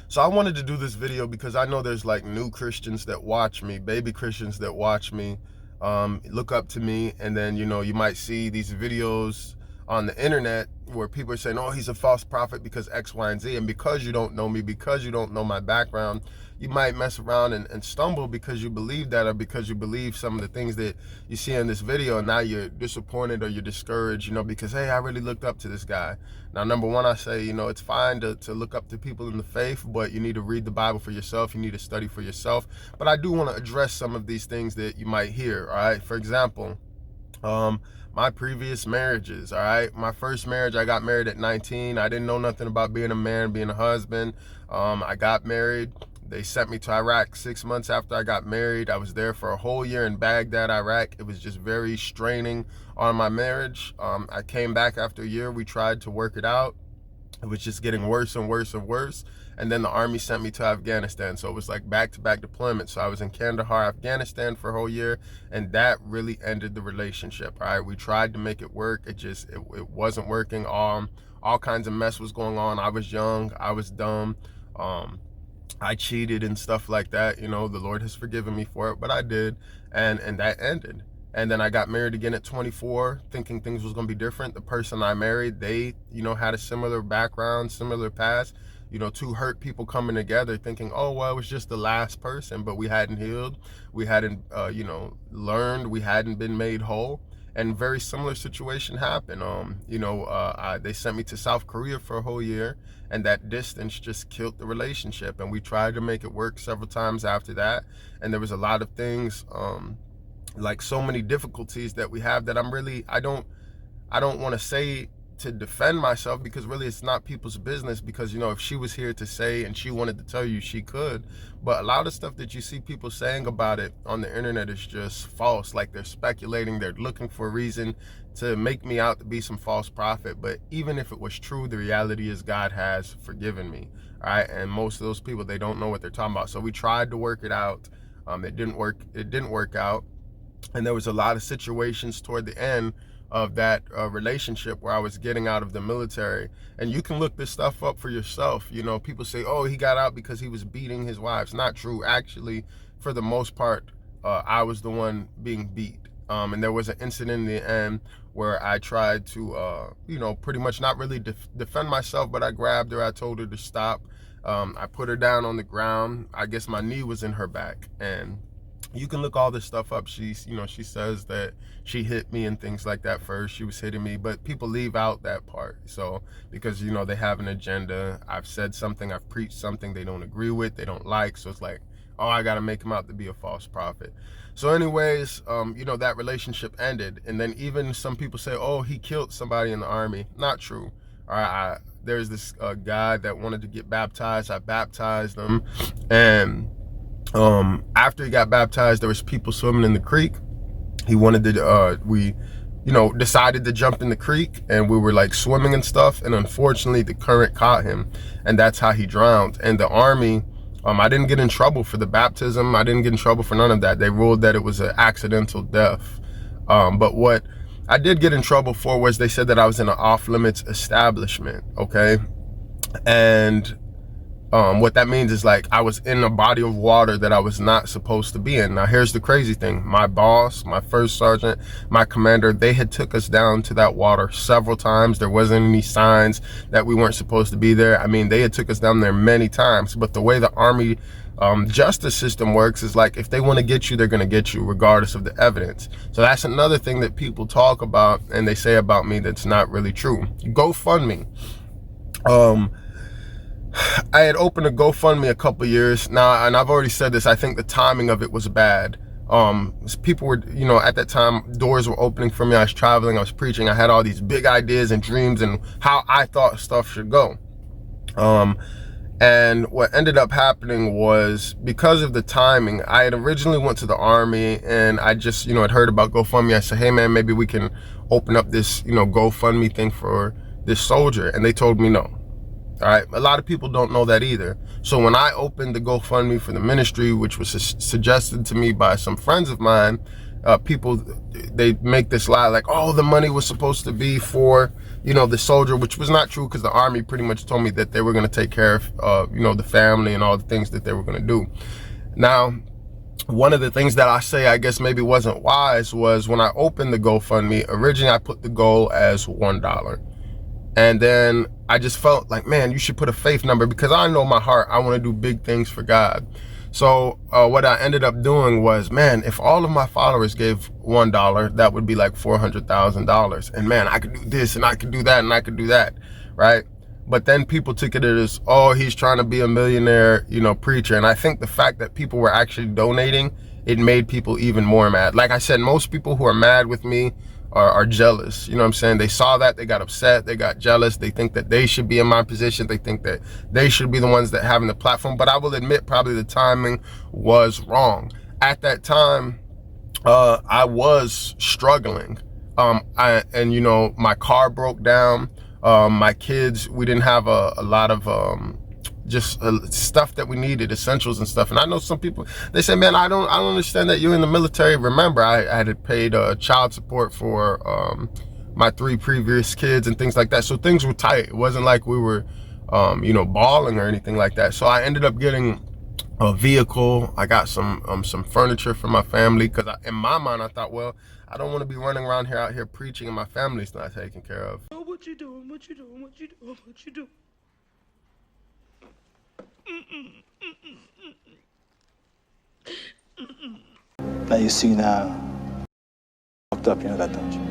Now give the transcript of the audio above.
So I wanted to do this video because I know there's like new Christians that watch me, baby Christians that watch me, look up to me, and then, you might see these videos on the internet where people are saying, oh, he's a false prophet because X, Y, and Z. And because you don't know me, because you don't know my background, you might mess around and stumble because you believe that, or because you believe some of the things that you see in this video, and now you're disappointed or you're discouraged, because, hey, I really looked up to this guy. Now, number one, I say, it's fine to look up to people in the faith, but you need to read the Bible for yourself. You need to study for yourself. But I do want to address some of these things that you might hear, all right? For example, my previous marriages, all right? My first marriage, I got married at 19. I didn't know nothing about being a man, being a husband. I got married. They sent me to Iraq 6 months after I got married. I was there for a whole year in Baghdad, Iraq. It was just very straining on my marriage. I came back after a year. We tried to work it out. It was just getting worse and worse and worse. And then the army sent me to Afghanistan. So it was like back-to-back deployment. So I was in Kandahar, Afghanistan for a whole year. And that really ended the relationship, all right? We tried to make it work. It wasn't working. All kinds of mess was going on. I was young. I was dumb. I cheated and stuff like that. The Lord has forgiven me for it, but I did. And that ended. And then I got married again at 24, thinking things was going to be different. The person I married, they, had a similar background, similar past. Two hurt people coming together thinking, oh, well, it was just the last person, but we hadn't healed. We hadn't, learned. We hadn't been made whole. And very similar situation happened. They sent me to South Korea for a whole year, and that distance just killed the relationship. And we tried to make it work several times after that. And there was a lot of things, like so many difficulties that we have that I don't want to say to defend myself, because really it's not people's business. Because if she was here to say and she wanted to tell you, she could. But a lot of stuff that you see people saying about it on the internet is just false. Like, they're speculating, they're looking for a reason to make me out to be some false prophet. But even if it was true, the reality is God has forgiven me, all right? And most of those people, they don't know what they're talking about. So we tried to work it out. It didn't work out. And there was a lot of situations toward the end of that relationship where I was getting out of the military. And you can look this stuff up for yourself. People say, oh, he got out because he was beating his wives. Not true. Actually, for the most part, I was the one being beat. And there was an incident in the end where I tried to, pretty much not really defend myself, but I grabbed her. I told her to stop. I put her down on the ground. I guess my knee was in her back, and you can look all this stuff up. She says that she hit me and things like that. First, she was hitting me, but people leave out that part. So, because, they have an agenda. I've said something, I've preached something they don't agree with, they don't like. So it's like, oh, I got to make him out to be a false prophet. So anyways, that relationship ended. And then even some people say, oh, he killed somebody in the army. Not true. All right. There's this guy that wanted to get baptized. I baptized him. And after he got baptized, there was people swimming in the creek. He wanted to, we decided to jump in the creek, and we were like swimming and stuff. And unfortunately, the current caught him, and that's how he drowned. And the army, I didn't get in trouble for the baptism. I didn't get in trouble for none of that. They ruled that it was an accidental death. But what I did get in trouble for was they said that I was in an off-limits establishment, okay? And what that means is, like, I was in a body of water that I was not supposed to be in. Now, here's the crazy thing. My boss, my first sergeant, my commander, they had took us down to that water several times. There wasn't any signs that we weren't supposed to be there. I mean, they had took us down there many times. But the way the Army justice system works is, like, if they want to get you, they're going to get you regardless of the evidence. So that's another thing that people talk about and they say about me that's not really true. GoFundMe. I had opened a GoFundMe a couple years now, and I've already said this, I think the timing of it was bad. People were, at that time, doors were opening for me. I was traveling, I was preaching. I had all these big ideas and dreams and how I thought stuff should go. And what ended up happening was, because of the timing, I had originally went to the Army, and I just, had heard about GoFundMe. I said, hey man, maybe we can open up this, GoFundMe thing for this soldier. And they told me no. All right, a lot of people don't know that either. So when I opened the GoFundMe for the ministry, which was suggested to me by some friends of mine, people, they make this lie like, oh, the money was supposed to be for, you know, the soldier, which was not true, because the Army pretty much told me that they were going to take care of, you know, the family and all the things that they were going to do. Now, one of the things that I say, I guess maybe wasn't wise, was when I opened the GoFundMe, originally I put the goal as $1. And then I just felt like, man, you should put a faith number, because I know in my heart, I want to do big things for God. So what I ended up doing was, man, if all of my followers gave $1, that would be like $400,000. And man, I could do this and I could do that and I could do that, right? But then people took it as, oh, he's trying to be a millionaire, you know, preacher. And I think the fact that people were actually donating, it made people even more mad. Like I said, most people who are mad with me are jealous. You know what I'm saying? They saw that, they got upset, they got jealous. They think that they should be in my position. They think that they should be the ones that having the platform. But I will admit, probably the timing was wrong. At that time, I was struggling. And you know, my car broke down. My kids, we didn't have a lot of just stuff that we needed, essentials and stuff. And I know some people, they say, man, I don't understand that you're in the military. Remember, I had paid child support for my 3 previous kids and things like that. So things were tight. It wasn't like we were, you know, balling or anything like that. So I ended up getting a vehicle. I got some furniture for my family, because in my mind, I thought, well, I don't want to be running around here out here preaching and my family's not taken care of. Oh, what you doing? What you doing? What you doing? What you doing? Now you see now, fucked up, you know that, don't you?